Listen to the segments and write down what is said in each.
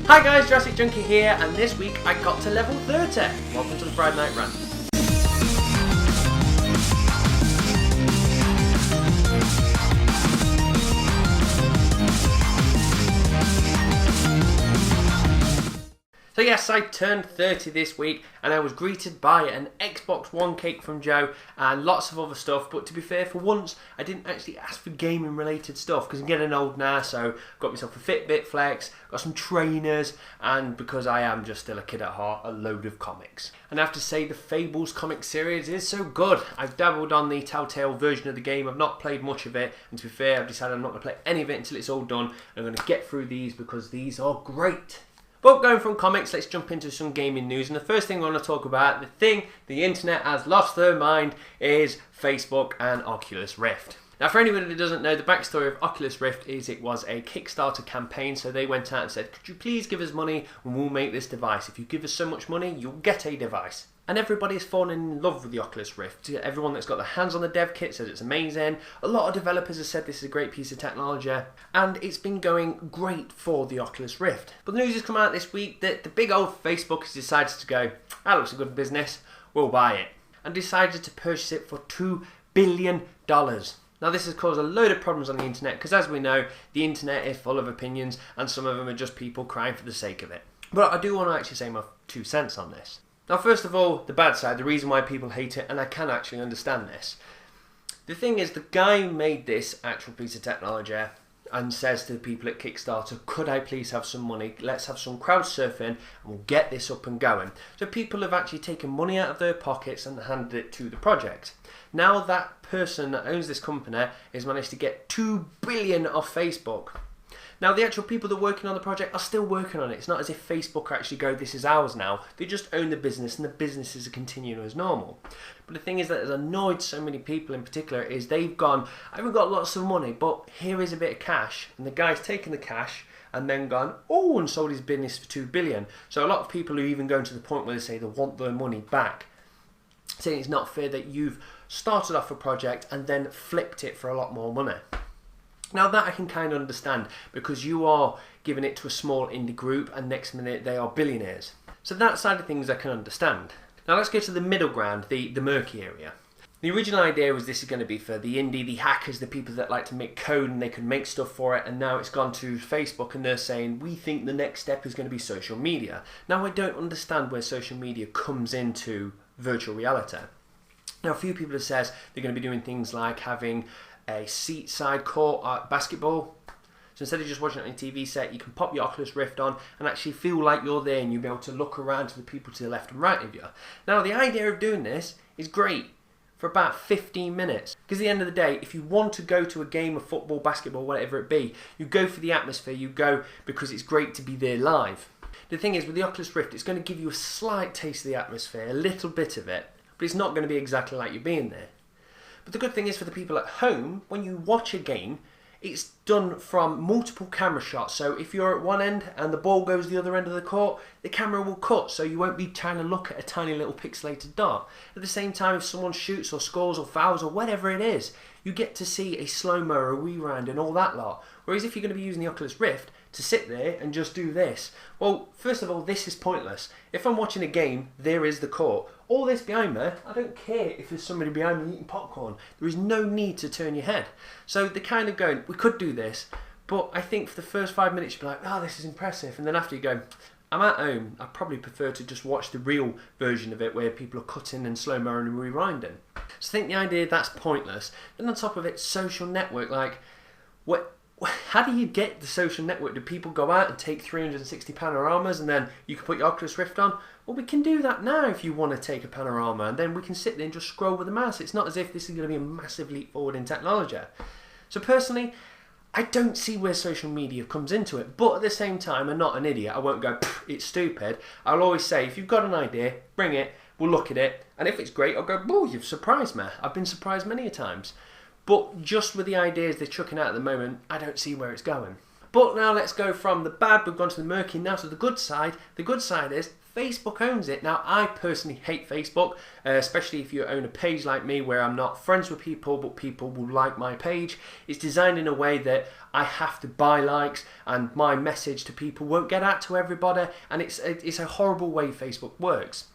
Hi guys, Jurassic Junkie here, and this week I got to level 30. Welcome to the Friday Night Rant. So yes, I turned 30 this week and I was greeted by an Xbox One cake from Joe and lots of other stuff, but to be fair, for once I didn't actually ask for gaming related stuff because I'm getting old now, so got myself a Fitbit Flex, got some trainers, and because I am just still a kid at heart, a load of comics. And I have to say the Fables comic series is so good. I've dabbled on the Telltale version of the game, I've not played much of it, and to be fair, I've decided I'm not going to play any of it until it's all done. I'm going to get through these because these are great. But going from comics, let's jump into some gaming news. And the first thing I want to talk about, the thing the internet has lost their mind, is Facebook and Oculus Rift. Now, for anyone who doesn't know, the backstory of Oculus Rift is it was a Kickstarter campaign. So they went out and said, could you please give us money and we'll make this device. If you give us so much money, you'll get a device. And everybody's fallen in love with the Oculus Rift. Everyone that's got their hands on the dev kit says it's amazing. A lot of developers have said this is a great piece of technology. And it's been going great for the Oculus Rift. But the news has come out this week that the big old Facebook has decided to go, that looks a good business, we'll buy it. And decided to purchase it for $2 billion. Now this has caused a load of problems on the internet because as we know, the internet is full of opinions and some of them are just people crying for the sake of it. But I do want to actually say my 2 cents on this. Now first of all, the bad side, the reason why people hate it, and I can actually understand this. The thing is, the guy who made this actual piece of technology and says to the people at Kickstarter, could I please have some money, let's have some crowd surfing and we'll get this up and going. So people have actually taken money out of their pockets and handed it to the project. Now that person that owns this company has managed to get $2 billion off Facebook. Now the actual people that are working on the project are still working on it. It's not as if Facebook actually go, this is ours now. They just own the business and the business is continuing as normal. But the thing is that has annoyed so many people in particular is they've gone, I haven't got lots of money, but here is a bit of cash. And the guy's taken the cash and then gone, oh, and sold his business for $2 billion. So a lot of people are even going to the point where they say they want their money back. Saying it's not fair that you've started off a project and then flipped it for a lot more money. Now that I can kind of understand because you are giving it to a small indie group and next minute they are billionaires. So that side of things I can understand. Now let's go to the middle ground, the murky area. The original idea was this is going to be for the indie, the hackers, the people that like to make code and they can make stuff for it, and now it's gone to Facebook and they're saying we think the next step is going to be social media. Now I don't understand where social media comes into virtual reality. Now a few people have said they're going to be doing things like having a seat-side court at basketball. So instead of just watching it on a TV set, you can pop your Oculus Rift on and actually feel like you're there and you'll be able to look around to the people to the left and right of you. Now the idea of doing this is great for about 15 minutes. Because at the end of the day, if you want to go to a game of football, basketball, whatever it be, you go for the atmosphere, you go because it's great to be there live. The thing is with the Oculus Rift, it's going to give you a slight taste of the atmosphere, a little bit of it, but it's not going to be exactly like you being there. But the good thing is for the people at home, when you watch a game, it's done from multiple camera shots. So if you're at one end and the ball goes the other end of the court, the camera will cut so you won't be trying to look at a tiny little pixelated dot. At the same time, if someone shoots or scores or fouls or whatever it is, you get to see a slow-mo or a rewind and all that lot. Whereas if you're going to be using the Oculus Rift to sit there and just do this, well, first of all, this is pointless. If I'm watching a game, there is the court. All this behind me, I don't care if there's somebody behind me eating popcorn. There is no need to turn your head. So they're kind of going, we could do this, but I think for the first 5 minutes you'll be like, oh, this is impressive. And then after you go, I'm at home, I probably prefer to just watch the real version of it where people are cutting and slow-mo and rewinding. So I think the idea that's pointless. Then on top of it, social network, like, how do you get the social network? Do people go out and take 360 panoramas and then you can put your Oculus Rift on? Well, we can do that now if you want to take a panorama and then we can sit there and just scroll with the mouse. It's not as if this is going to be a massive leap forward in technology. So personally, I don't see where social media comes into it, but at the same time, I'm not an idiot. I won't go, it's stupid. I'll always say, if you've got an idea, bring it, we'll look at it, and if it's great, I'll go, oh, you've surprised me. I've been surprised many a times. But just with the ideas they're chucking out at the moment, I don't see where it's going. But now let's go from the bad, we've gone to the murky, now to the good side. The good side is Facebook owns it. Now, I personally hate Facebook, especially if you own a page like me where I'm not friends with people, but people will like my page. It's designed in a way that I have to buy likes and my message to people won't get out to everybody, and it's a horrible way Facebook works.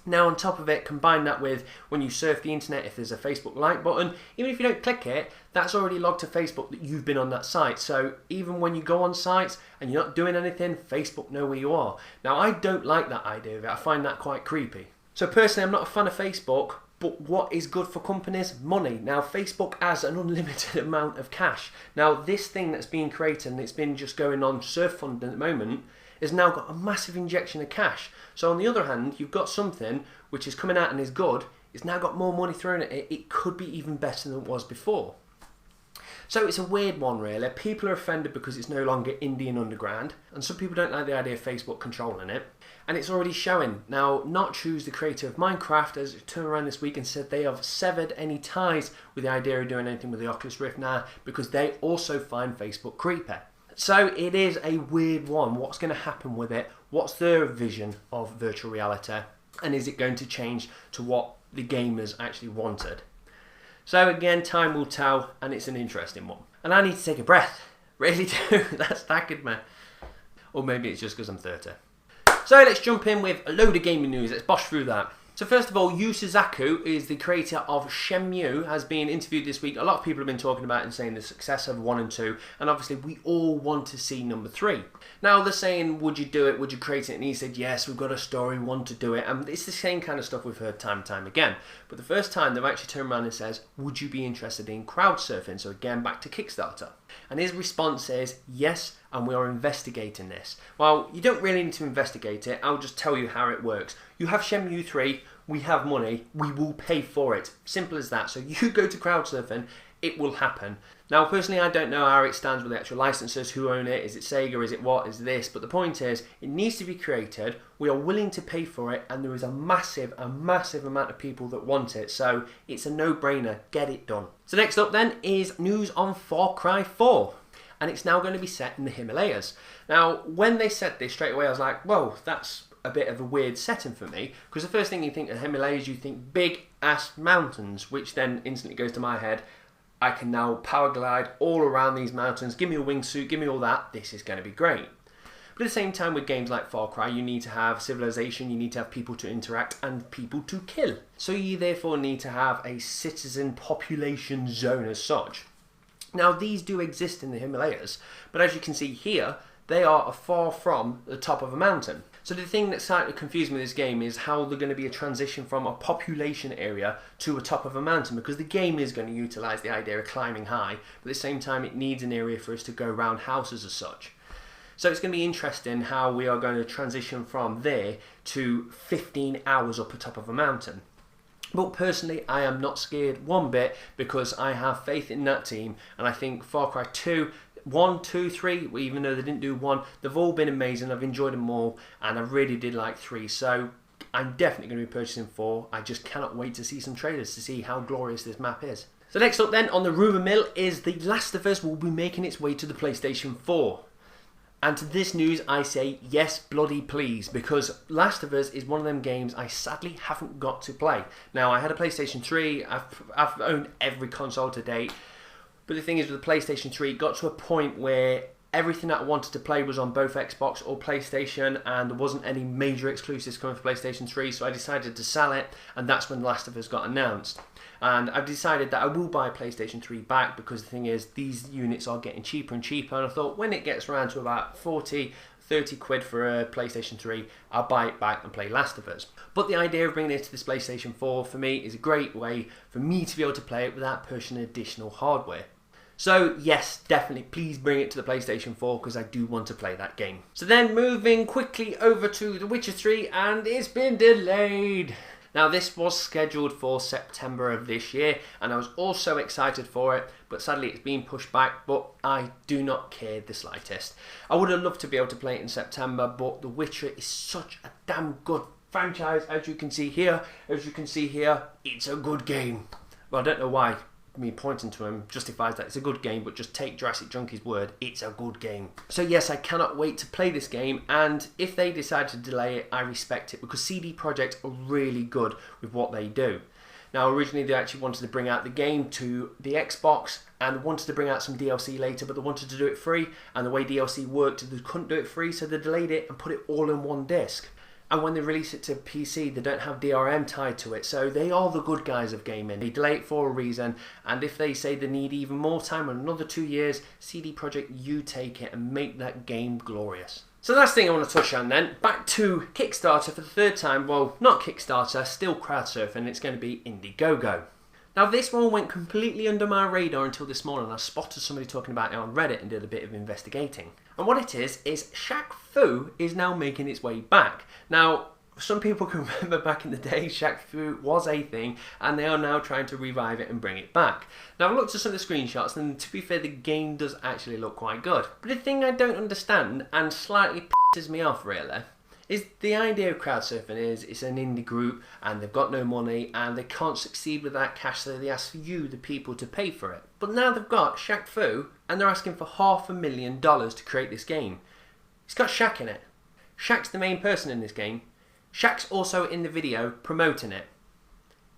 Now on top of it, combine that with when you surf the internet, if there's a Facebook like button, even if you don't click it, that's already logged to Facebook that you've been on that site. So even when you go on sites and you're not doing anything, Facebook know where you are. Now I don't like that idea of it. I find that quite creepy. So personally, I'm not a fan of Facebook, but what is good for companies? Money. Now Facebook has an unlimited amount of cash. Now this thing that's being created and it's been just going on surf funding at the moment has now got a massive injection of cash. So on the other hand, you've got something which is coming out and is good, it's now got more money thrown at it, it could be even better than it was before. So it's a weird one really. People are offended because it's no longer indie and underground, and some people don't like the idea of Facebook controlling it, and it's already showing. Now Notch, who's the creator of Minecraft, has turned around this week and said they have severed any ties with the idea of doing anything with the Oculus Rift now because they also find Facebook creepy. So it is a weird one. What's going to happen with it? What's their vision of virtual reality? And is it going to change to what the gamers actually wanted? So again, time will tell, and it's an interesting one. And I need to take a breath. Really do. That's staggered me. Or maybe it's just because I'm 30. So let's jump in with a load of gaming news. Let's bosh through that. So first of all, Yu Suzaku is the creator of Shenmue, has been interviewed this week. A lot of people have been talking about and saying the success of 1 and 2, and obviously we all want to see number 3. Now they're saying, would you do it, would you create it? And he said, yes, we've got a story, we want to do it. And it's the same kind of stuff we've heard time and time again. But the first time they've actually turned around and says, would you be interested in crowd surfing? So again, back to Kickstarter. And his response is, yes, and we are investigating this. Well, you don't really need to investigate it. I'll just tell you how it works. You have Shenmue 3, we have money, we will pay for it. Simple as that. So you go to crowdsurfing, it will happen. Now, personally, I don't know how it stands with the actual licensors, who own it, is it Sega, is it what, is this? But the point is, it needs to be created, we are willing to pay for it, and there is a massive amount of people that want it. So it's a no-brainer, get it done. So next up then is news on FarCry 4. And it's now going to be set in the Himalayas. Now, when they said this straight away, I was like, whoa, that's a bit of a weird setting for me, because the first thing you think of Himalayas, you think big ass mountains, which then instantly goes to my head, I can now power glide all around these mountains, give me a wingsuit, give me all that, this is going to be great. But at the same time, with games like Far Cry, you need to have civilization, you need to have people to interact and people to kill. So you therefore need to have a citizen population zone as such. Now these do exist in the Himalayas, but as you can see here, they are far from the top of a mountain. So the thing that slightly confused me with this game is how they're going to be a transition from a population area to a top of a mountain, because the game is going to utilise the idea of climbing high, but at the same time it needs an area for us to go around houses as such. So it's going to be interesting how we are going to transition from there to 15 hours up the top of a mountain. But personally, I am not scared one bit, because I have faith in that team, and I think Far Cry 2, 1, 2, 3, even though they didn't do 1, they've all been amazing. I've enjoyed them all, and I really did like 3. So I'm definitely going to be purchasing 4. I just cannot wait to see some trailers to see how glorious this map is. So next up then on the rumour mill is The Last of Us will be making its way to the PlayStation 4. And to this news I say yes bloody please, because Last of Us is one of them games I sadly haven't got to play. Now I had a PlayStation 3, I've owned every console to date, but the thing is with the PlayStation 3 it got to a point where everything that I wanted to play was on both Xbox or PlayStation, and there wasn't any major exclusives coming for PlayStation 3, so I decided to sell it, and that's when Last of Us got announced. And I've decided that I will buy PlayStation 3 back, because the thing is, these units are getting cheaper and cheaper, and I thought when it gets around to about 40, 30 quid for a PlayStation 3, I'll buy it back and play Last of Us. But the idea of bringing it to this PlayStation 4 for me is a great way for me to be able to play it without pushing additional hardware. So yes, definitely, please bring it to the PlayStation 4, because I do want to play that game. So then moving quickly over to The Witcher 3, and it's been delayed. Now this was scheduled for September of this year, and I was also excited for it, but sadly it's been pushed back, but I do not care the slightest. I would have loved to be able to play it in September, but The Witcher is such a damn good franchise, as you can see here. As you can see here, it's a good game. Well, I don't know why me pointing to him justifies that it's a good game, but just take Jurassic Junkie's word, it's a good game. So yes, I cannot wait to play this game, and if they decide to delay it, I respect it, because CD Projekt are really good with what they do. Now, originally they actually wanted to bring out the game to the Xbox and wanted to bring out some DLC later, but they wanted to do it free, and the way DLC worked, they couldn't do it free, so they delayed it and put it all in one disc. And when they release it to PC, they don't have DRM tied to it, so they are the good guys of gaming. They delay it for a reason, and if they say they need even more time, another 2 years, CD Projekt, you take it and make that game glorious. So the last thing I want to touch on then, back to Kickstarter for the third time. Well, not Kickstarter, still crowdsurfing, it's going to be Indiegogo. Now this one went completely under my radar until this morning. I spotted somebody talking about it on Reddit and did a bit of investigating. And what it is Shaq Fu is now making its way back. Now, some people can remember back in the day, Shaq Fu was a thing, and they are now trying to revive it and bring it back. Now, I've looked at some of the screenshots, and to be fair, the game does actually look quite good. But the thing I don't understand, and slightly pisses me off really, is the idea of crowdsurfing is it's an indie group, and they've got no money, and they can't succeed without cash, so they ask you, the people, to pay for it. But now they've got Shaq Fu, and they're asking for $500,000 to create this game. It's got Shaq in it. Shaq's the main person in this game. Shaq's also in the video promoting it.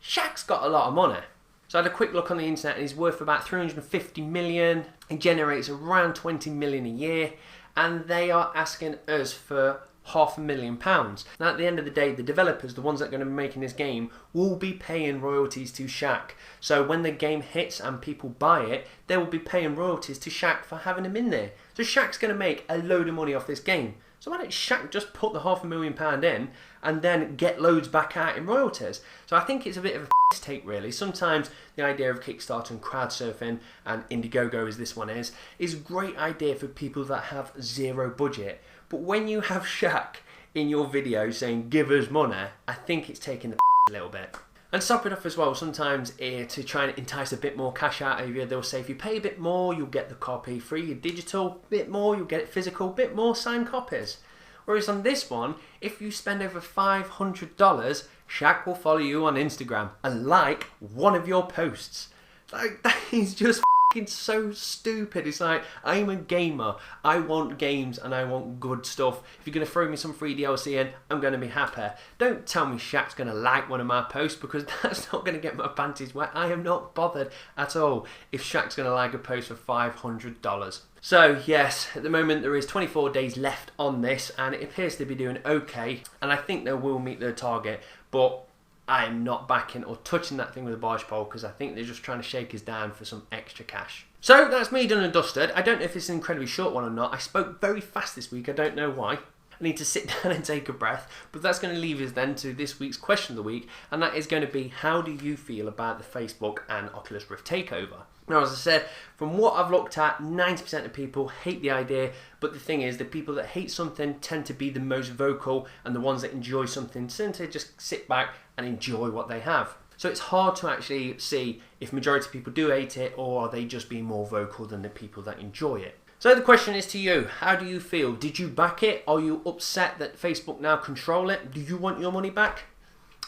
Shaq's got a lot of money. So I had a quick look on the internet, and he's worth about 350 million. He generates around 20 million a year, and they are asking us for £500,000. Now at the end of the day, the developers, the ones that are going to be making this game, will be paying royalties to Shaq. So when the game hits and people buy it, they will be paying royalties to Shaq for having him in there. So Shaq's going to make a load of money off this game. So why don't Shaq just put the £500,000 in and then get loads back out in royalties? So I think it's a bit of a take really. Sometimes the idea of Kickstarter and crowdsurfing, and Indiegogo as this one is a great idea for people that have zero budget. But when you have Shaq in your video saying give us money, I think it's taking the a little bit. And top it off as well, sometimes to try and entice a bit more cash out of you, they'll say if you pay a bit more, you'll get the copy free, digital, bit more, you'll get it physical, bit more signed copies. Whereas on this one, if you spend over $500, Shaq will follow you on Instagram and like one of your posts. Like, that is just fucking so stupid. It's like, I'm a gamer, I want games and I want good stuff. If you're going to throw me some free DLC in, I'm going to be happy. Don't tell me Shaq's going to like one of my posts, because that's not going to get my panties wet. I am not bothered at all if Shaq's going to like a post for $500. So yes, at the moment there is 24 days left on this, and it appears to be doing okay, and I think they will meet their target, but I am not backing or touching that thing with a barge pole, because I think they're just trying to shake us down for some extra cash. So that's me done and dusted. I don't know if it's an incredibly short one or not. I spoke very fast this week, I don't know why. I need to sit down and take a breath, but that's going to leave us then to this week's question of the week, and that is going to be, how do you feel about the Facebook and Oculus Rift takeover? Now, as I said, from what I've looked at, 90% of people hate the idea, but the thing is, the people that hate something tend to be the most vocal, and the ones that enjoy something tend to just sit back and enjoy what they have. So it's hard to actually see if majority of people do hate it, or are they just being more vocal than the people that enjoy it. So the question is to you, how do you feel? Did you back it? Are you upset that Facebook now control it? Do you want your money back?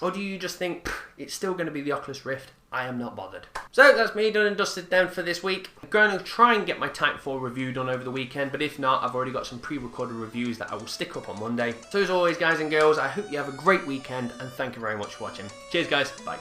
Or do you just think, it's still going to be the Oculus Rift, I am not bothered? So that's me done and dusted down for this week. I'm going to try and get my Titanfall review done over the weekend, but if not, I've already got some pre-recorded reviews that I will stick up on Monday. So as always, guys and girls, I hope you have a great weekend, and thank you very much for watching. Cheers guys, bye.